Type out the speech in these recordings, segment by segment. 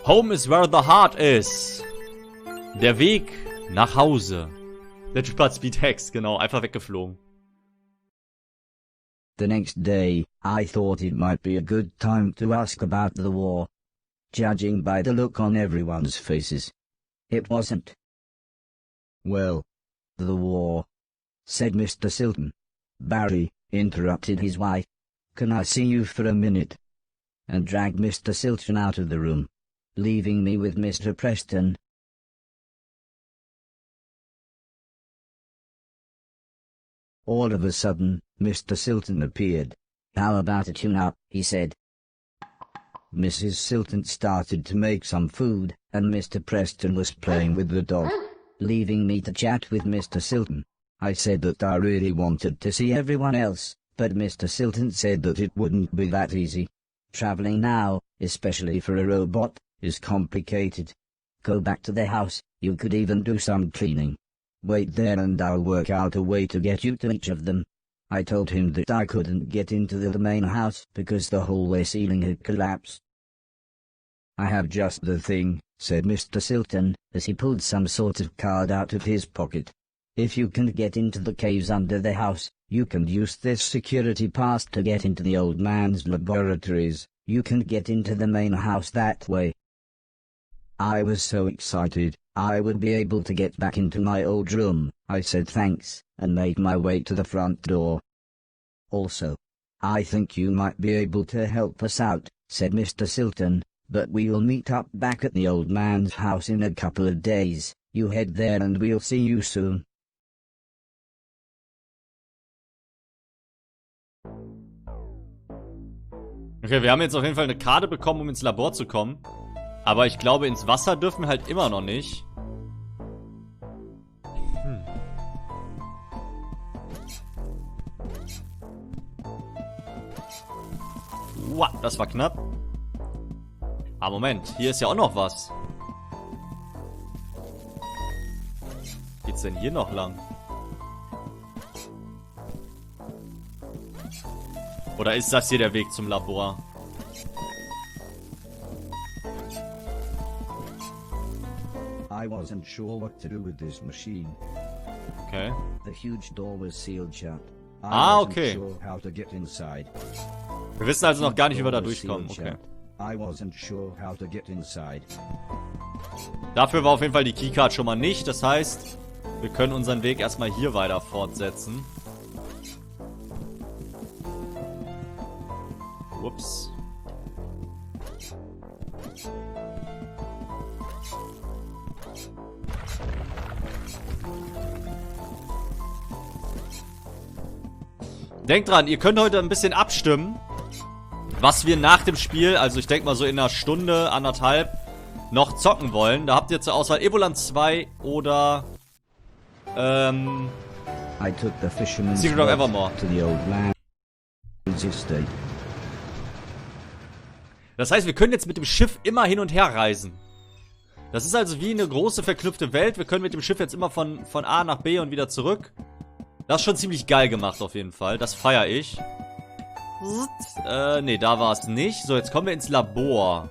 Home is where the heart is. Der Weg nach Hause. Der Typ hat Speed-Hex, genau, einfach weggeflogen. The next day, I thought it might be a good time to ask about the war. Judging by the look on everyone's faces. It wasn't. Well, the war, said Mr. Silton. Barry interrupted his wife. Can I see you for a minute? And dragged Mr. Silton out of the room, leaving me with Mr. Preston. All of a sudden, Mr. Silton appeared. How about a tune-up, he said. Mrs. Silton started to make some food, and Mr. Preston was playing with the dog, leaving me to chat with Mr. Silton. I said that I really wanted to see everyone else, but Mr. Silton said that it wouldn't be that easy. Traveling now, especially for a robot, is complicated. Go back to the house, you could even do some cleaning. Wait there and I'll work out a way to get you to each of them. I told him that I couldn't get into the main house because the hallway ceiling had collapsed. I have just the thing, said Mr. Silton, as he pulled some sort of card out of his pocket. If you can get into the caves under the house, you can use this security pass to get into the old man's laboratories. You can get into the main house that way. I was so excited, I would be able to get back into my old room. I said thanks, and made my way to the front door. Also, I think you might be able to help us out, said Mr. Silton, but we'll meet up back at the old man's house in a couple of days. You head there and we'll see you soon. Okay, wir haben jetzt auf jeden Fall eine Karte bekommen, um ins Labor zu kommen. Aber ich glaube, ins Wasser dürfen wir halt immer noch nicht. Wow, das war knapp. Ah, Moment. Hier ist ja auch noch was. Geht's denn hier noch lang? Oder ist das hier der Weg zum Labor? I wasn't sure what to do with this machine. Okay. The huge door was sealed shut. Okay. Sure how to get inside. Wir wissen also noch gar nicht, wie wir da durchkommen. Okay. I wasn't sure how to get inside. Dafür war auf jeden Fall die Keycard schon mal nicht. Das heißt, wir können unseren Weg erstmal hier weiter fortsetzen. Ups. Denkt dran, ihr könnt heute ein bisschen abstimmen, was wir nach dem Spiel, also ich denke mal so in einer Stunde, anderthalb, noch zocken wollen. Da habt ihr zur Auswahl Evoland 2 oder Secret of Evermore. Das heißt, wir können jetzt mit dem Schiff immer hin und her reisen. Das ist also wie eine große verknüpfte Welt. Wir können mit dem Schiff jetzt immer von A nach B und wieder zurück. Das ist schon ziemlich geil gemacht auf jeden Fall. Das feiere ich. Nee, da war es nicht. So, jetzt kommen wir ins Labor.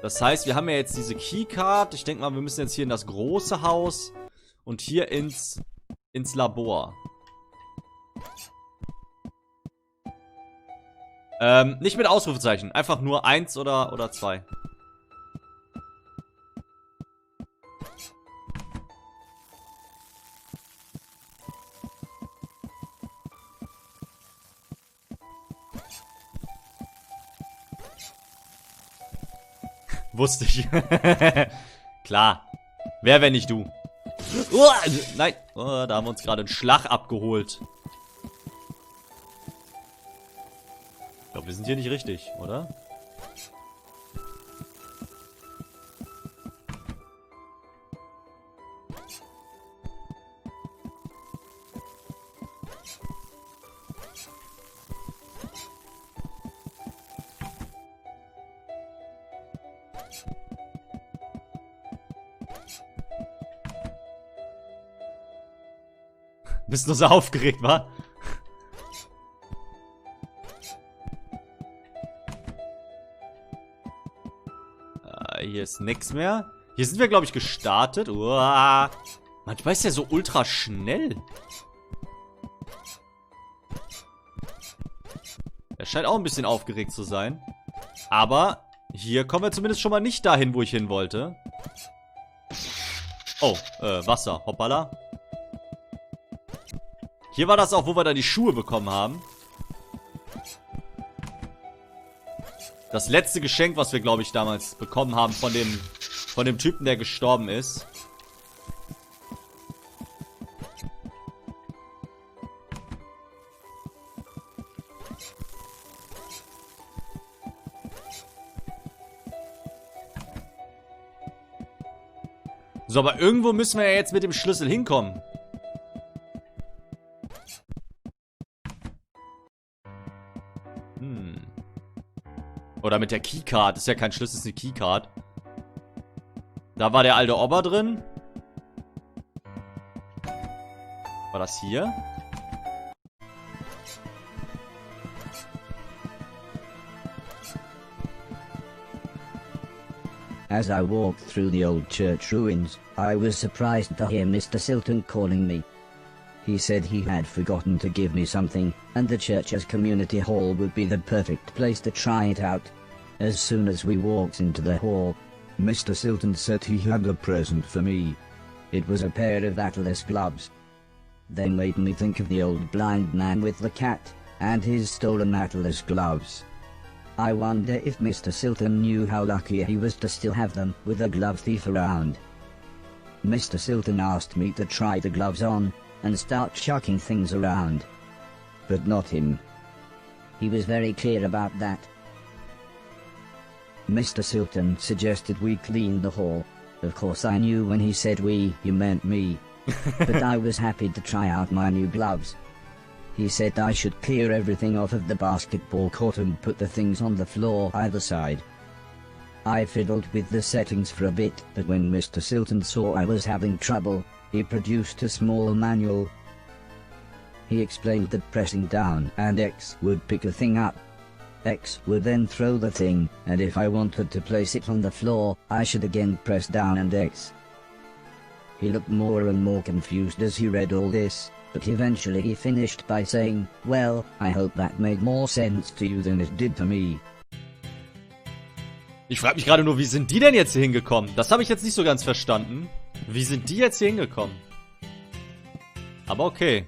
Das heißt, wir haben ja jetzt diese Keycard. Ich denke mal, wir müssen jetzt hier in das große Haus und hier ins Labor. Nicht mit Ausrufezeichen. Einfach nur 1 oder 2. Wusste ich. Klar. Wer, wenn nicht du? Nein. Oh, da haben wir uns gerade einen Schlag abgeholt. Ich glaube, wir sind hier nicht richtig, oder? Bist du so aufgeregt, wa? Hier ist nichts mehr. Hier sind wir, glaube ich, gestartet. Uah. Manchmal ist der so ultra schnell. Er scheint auch ein bisschen aufgeregt zu sein. Aber hier kommen wir zumindest schon mal nicht dahin, wo ich hin wollte. Oh, Wasser. Hoppala. Hier war das auch, wo wir dann die Schuhe bekommen haben. Das letzte Geschenk, was wir, glaube ich, damals bekommen haben von dem Typen, der gestorben ist. So, aber irgendwo müssen wir ja jetzt mit dem Schlüssel hinkommen. Oder mit der Keycard. Das ist ja kein Schlüssel, das ist eine Keycard. Da war der alte Ober drin. War das hier? As I walked through the old church ruins, I was surprised to hear Mr. Silton calling me. He said he had forgotten to give me something, and the church's community hall would be the perfect place to try it out. As soon as we walked into the hall, Mr. Silton said he had a present for me. It was a pair of Atlas gloves. They made me think of the old blind man with the cat, and his stolen Atlas gloves. I wonder if Mr. Silton knew how lucky he was to still have them with a glove thief around. Mr. Silton asked me to try the gloves on, and start chucking things around. But not him. He was very clear about that. Mr. Silton suggested we clean the hall. Of course I knew when he said we, he meant me. But I was happy to try out my new gloves. He said I should clear everything off of the basketball court and put the things on the floor either side. I fiddled with the settings for a bit, but when Mr. Silton saw I was having trouble, he produced a small manual. He explained that pressing down and X would pick a thing up. X would then throw the thing, and if I wanted to place it on the floor, I should again press down and X. He looked more and more confused as he read all this, but eventually he finished by saying, "Well, I hope that made more sense to you than it did to me." Ich frage mich gerade nur, wie sind die denn jetzt hier hingekommen? Das habe ich jetzt nicht so ganz verstanden. Wie sind die jetzt hier hingekommen? Aber okay.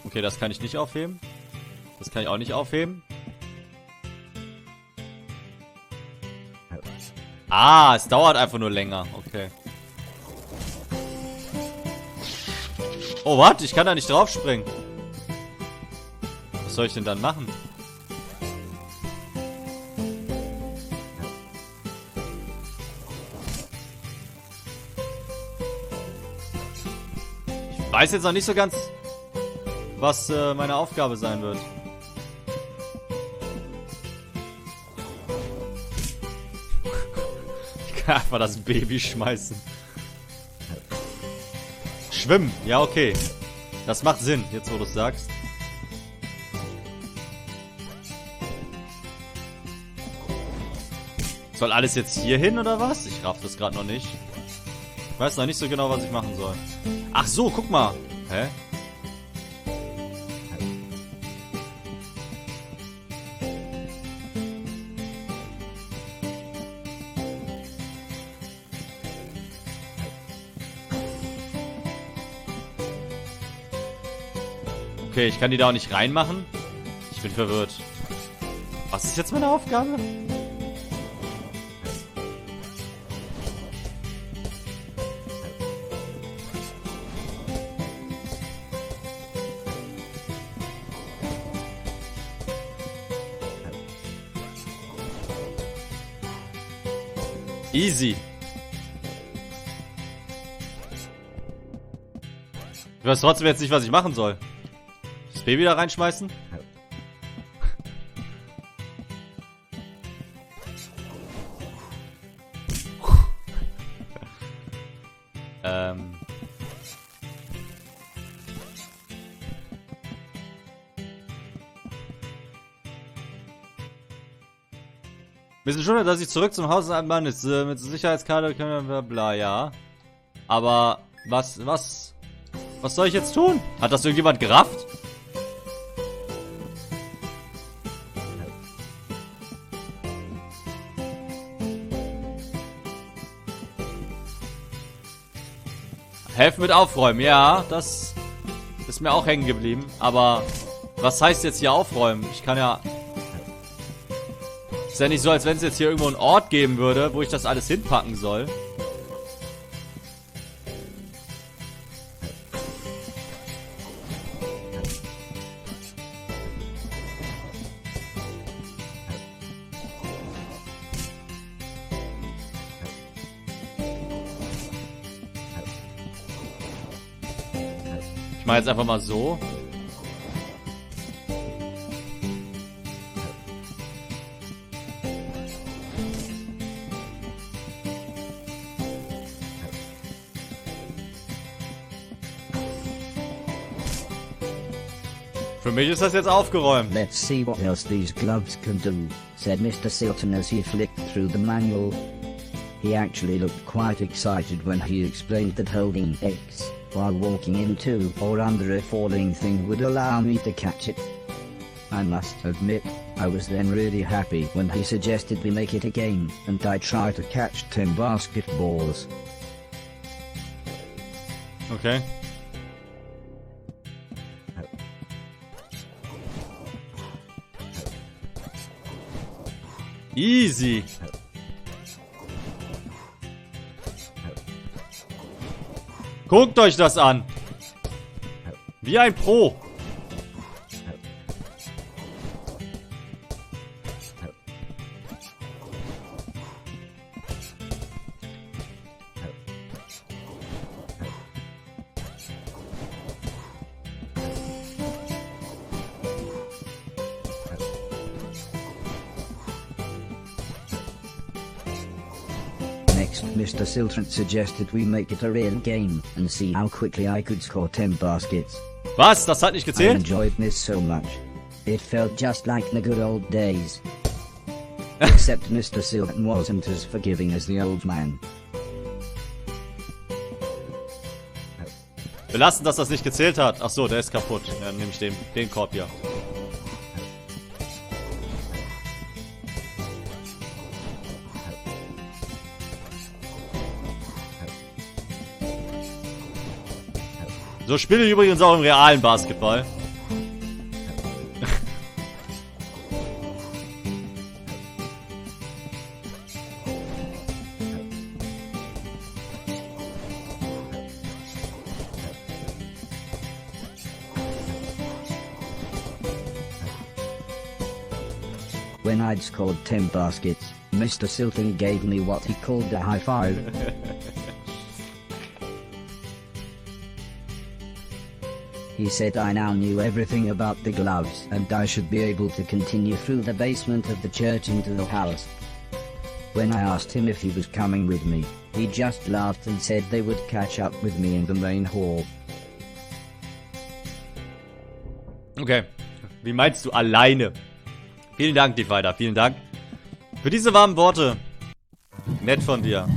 Okay, das kann ich nicht aufheben. Das kann ich auch nicht aufheben. Ah, es dauert einfach nur länger. Okay. Oh, warte, ich kann da nicht drauf springen. Was soll ich denn dann machen? Ich weiß jetzt noch nicht so ganz, was meine Aufgabe sein wird. Ich kann einfach das Baby schmeißen. Schwimmen, ja okay. Das macht Sinn, jetzt wo du es sagst. Soll alles jetzt hier hin oder was? Ich raff das gerade noch nicht. Ich weiß noch nicht so genau, was ich machen soll. Ach so, guck mal. Hä? Okay, ich kann die da auch nicht reinmachen. Ich bin verwirrt. Was ist jetzt meine Aufgabe? Easy. Ich weiß trotzdem jetzt nicht, was ich machen soll. Das Baby da reinschmeißen? Wissen schon, dass ich zurück zum Haus einmal ist. Mit Sicherheitskarte können wir bla, ja. Aber was soll ich jetzt tun? Hat das irgendjemand gerafft? Helfen mit Aufräumen, ja, das ist mir auch hängen geblieben. Aber was heißt jetzt hier aufräumen? Ich kann ja... Ist ja nicht so, als wenn es jetzt hier irgendwo einen Ort geben würde, wo ich das alles hinpacken soll. Ich mache jetzt einfach mal so. Für mich ist das jetzt aufgeräumt. Let's see what else these gloves can do, said Mr. Silton as he flicked through the manual. He actually looked quite excited when he explained that holding X while walking into or under a falling thing would allow me to catch it. I must admit, I was then really happy when he suggested we make it a game and I try to catch 10 basketballs. Okay. Easy. Guckt euch das an. Wie ein Pro. Next, Mr. Silton suggested we make it a real game and see how quickly I could score 10 baskets. Was? Das hat nicht I gezählt? enjoyed this so much. It felt just like the good old days. Except Mr. Silton wasn't as forgiving as the old man. Wir lassen, dass das nicht gezählt hat. Ach so, der ist kaputt. Ja, dann nehme ich den Korb hier. So spiele ich übrigens auch im realen Basketball. When I'd scored 10 baskets, Mr. Silton gave me what he called a high five. He said I now knew everything about the gloves and I should be able to continue through the basement of the church into the house. When I asked him if he was coming with me, he just laughed and said they would catch up with me in the main hall. Okay. Wie meinst du alleine? Vielen Dank, Divider. Vielen Dank. Für diese warmen Worte. Nett von dir.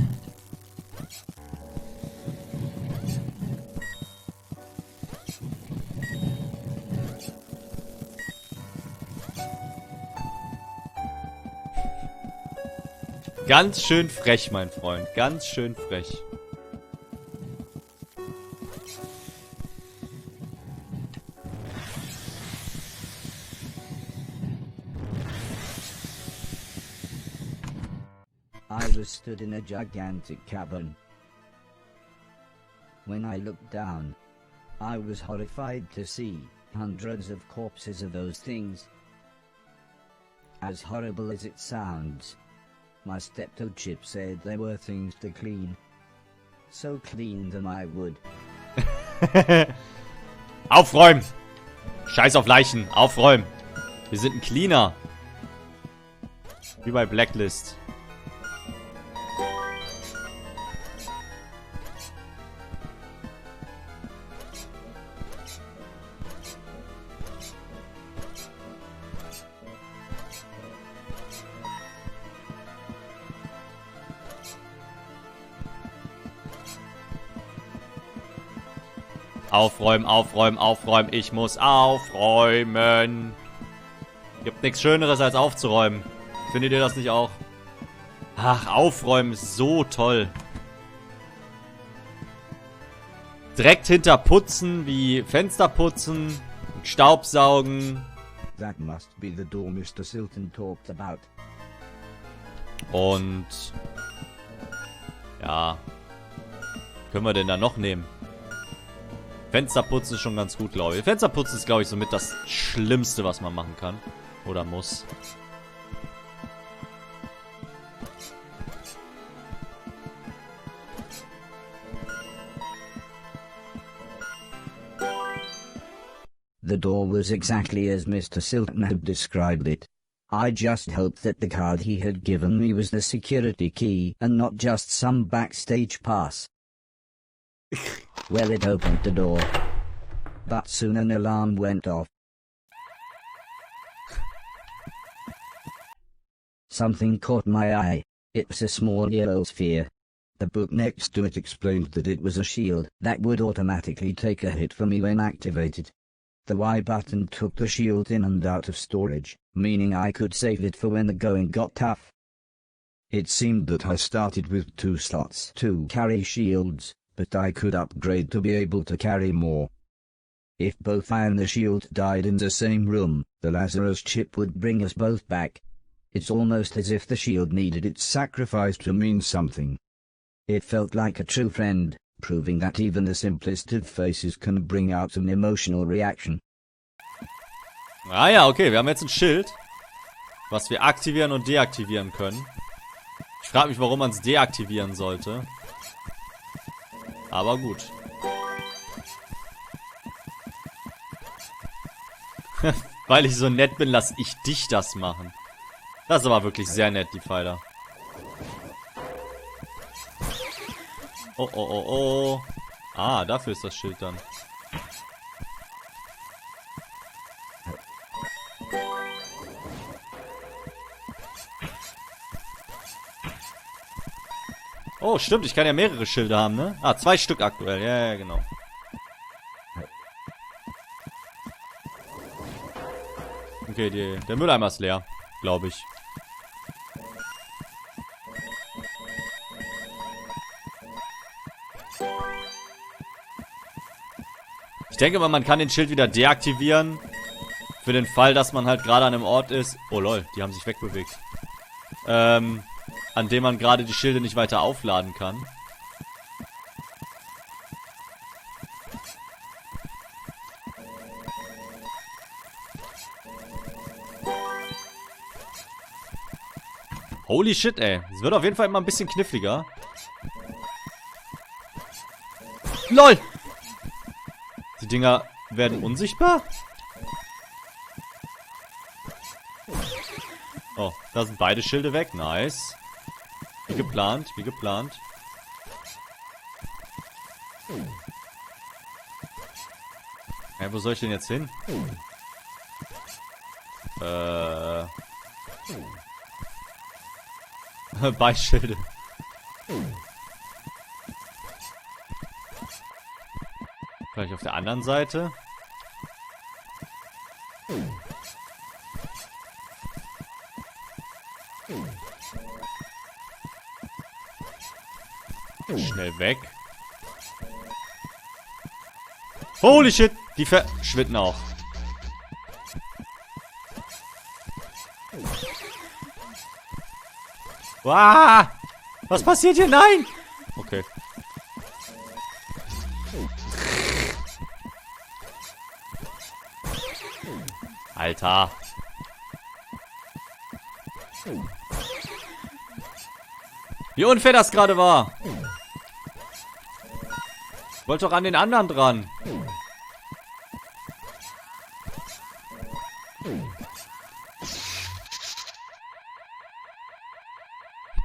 Ganz schön frech, mein Freund. Ganz schön frech. I was stood in a gigantic cavern. When I looked down, I was horrified to see hundreds of corpses of those things. As horrible as it sounds, my steptoe said there were things to clean. So clean than I would. Aufräumen! Scheiß auf Leichen. Aufräumen. Wir sind ein Cleaner. Wie bei Blacklist. Aufräumen, aufräumen, aufräumen. Ich muss aufräumen. Gibt nichts Schöneres als aufzuräumen. Findet ihr das nicht auch? Ach, aufräumen ist so toll. Direkt hinter Putzen, wie Fenster putzen, Staubsaugen. That must be the door Mr. Silton talked about. Und ja, können wir denn da noch nehmen? Fensterputzen ist schon ganz gut, glaube ich. Fensterputzen ist, glaube ich, somit das Schlimmste, was man machen kann. Oder muss. The door was exactly as Mr. Silton had described it. I just hoped that the card he had given me was the security key and not just some backstage pass. Well, it opened the door. But soon an alarm went off. Something caught my eye. It was a small yellow sphere. The book next to it explained that it was a shield that would automatically take a hit for me when activated. The Y button took the shield in and out of storage, meaning I could save it for when the going got tough. It seemed that I started with 2 slots to carry shields, but I could upgrade to be able to carry more. If both I and the shield died in the same room, the Lazarus chip would bring us both back. It's almost as if the shield needed its sacrifice to mean something. It felt like a true friend, proving that even the simplest of faces can bring out an emotional reaction. Ah ja, okay, wir haben jetzt ein Schild, was wir aktivieren und deaktivieren können. Ich frage mich, warum man es deaktivieren sollte. Aber gut. Weil ich so nett bin, lass ich dich das machen. Das ist aber wirklich sehr nett, die Pfeiler. Oh, oh, oh, oh. Ah, dafür ist das Schild dann. Oh, stimmt, ich kann ja mehrere Schilder haben, ne? Ah, 2 Stück aktuell. Ja, ja, genau. Okay, der Mülleimer ist leer, glaube ich. Ich denke mal, man kann den Schild wieder deaktivieren. Für den Fall, dass man halt gerade an einem Ort ist. Oh lol, die haben sich wegbewegt. An dem man gerade die Schilde nicht weiter aufladen kann. Holy shit, ey. Es wird auf jeden Fall immer ein bisschen kniffliger. LOL! Die Dinger werden unsichtbar? Oh, da sind beide Schilde weg. Nice. Wie geplant, wie geplant. Ja, wo soll ich denn jetzt hin? Beischilde. Vielleicht auf der anderen Seite. Schnell weg. Holy shit! Die verschwinden auch. Wow! Was passiert hier? Nein! Okay. Alter. Wie unfair das gerade war. Ich wollte doch an den anderen dran.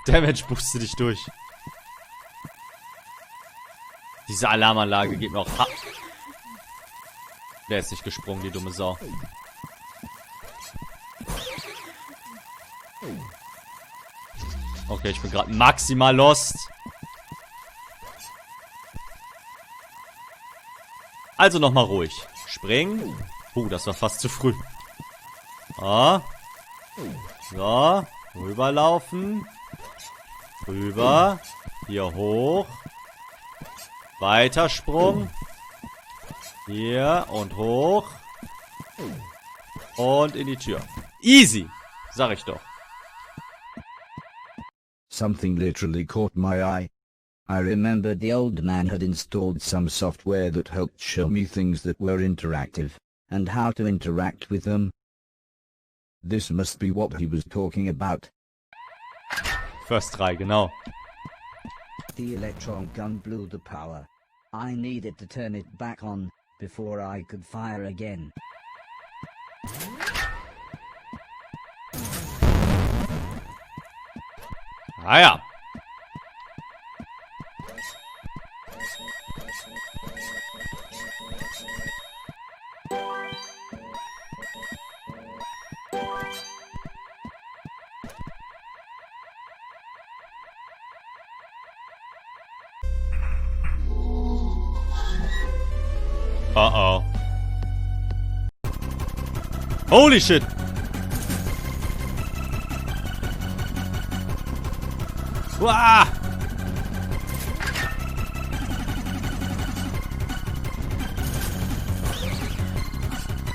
Damage booste dich durch. Diese Alarmanlage geht mir auch... Der ist nicht gesprungen, die dumme Sau. Okay, ich bin gerade maximal lost. Also nochmal ruhig. Springen. Das war fast zu früh. Ah. So. Rüberlaufen. Rüber. Hier hoch. Weitersprung. Hier und hoch. Und in die Tür. Easy. Sag ich doch. Something literally caught my eye. I remembered the old man had installed some software that helped show me things that were interactive, and how to interact with them. This must be what he was talking about. First 3, genau. The electron gun blew the power. I needed to turn it back on, before I could fire again. Ah ja. Uh-oh. Holy shit! Uah!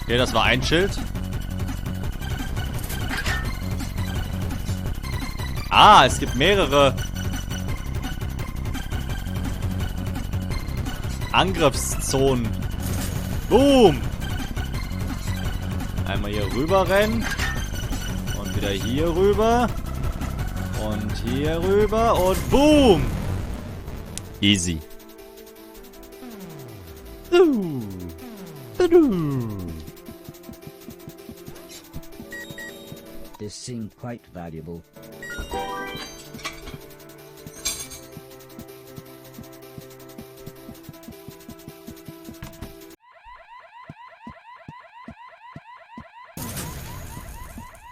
Okay, das war ein Schild. Ah, es gibt mehrere Angriffszonen. Boom! Einmal hier rüber rennen. Und wieder hier rüber. Und hier rüber. Und boom! Easy. This seemed quite valuable.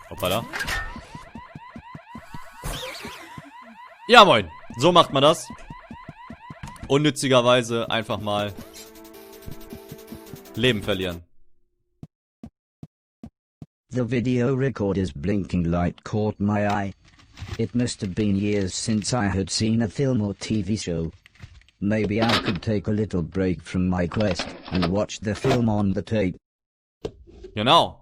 Hoppala. Ja, moin. So macht man das. Unnützigerweise einfach mal Leben verlieren. The video recorder's blinking light caught my eye. It must have been years since I had seen a film or TV show. Maybe I could take a little break from my quest and watch the film on the tape. Genau.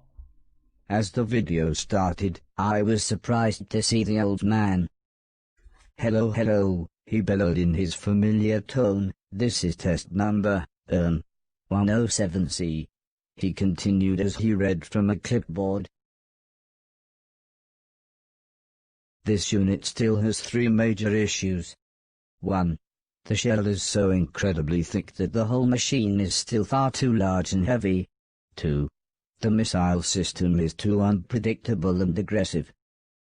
As the video started, I was surprised to see the old man. Hello, hello, he bellowed in his familiar tone. This is test number, 107C. He continued as he read from a clipboard. This unit still has 3 major issues. 1. The shell is so incredibly thick that the whole machine is still far too large and heavy. 2. The missile system is too unpredictable and aggressive.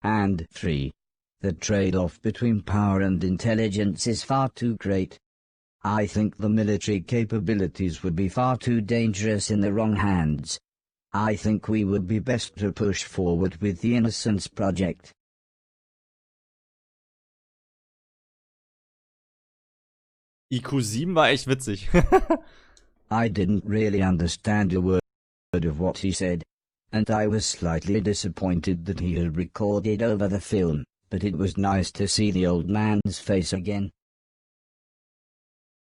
And 3. The trade-off between power and intelligence is far too great. I think the military capabilities would be far too dangerous in the wrong hands. I think we would be best to push forward with the Innocence Project. IQ 7 war echt witzig. I didn't really understand a word of what he said, and I was slightly disappointed that he had recorded over the film, but it was nice to see the old man's face again.